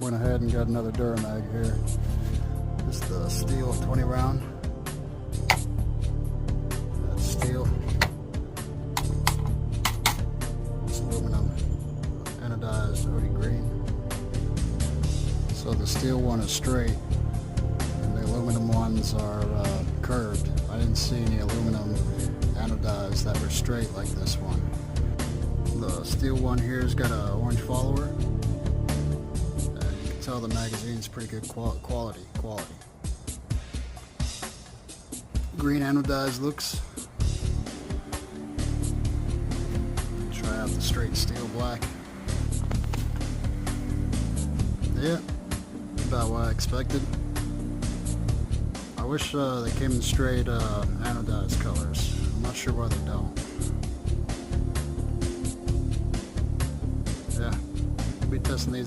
went ahead and got another DuraMag here. This is the steel 20 round. That's steel. It's aluminum anodized OD green. So the steel one is straight and the aluminum ones are curved. I didn't see any aluminum anodized that were straight like this one. The steel one here has got an orange follower. And you can tell the magazine's pretty good quality. Green anodized looks. Try out the straight steel black. Yeah, about what I expected. I wish they came in straight anodized colors. I'm not sure why they don't. Yeah, we'll be testing these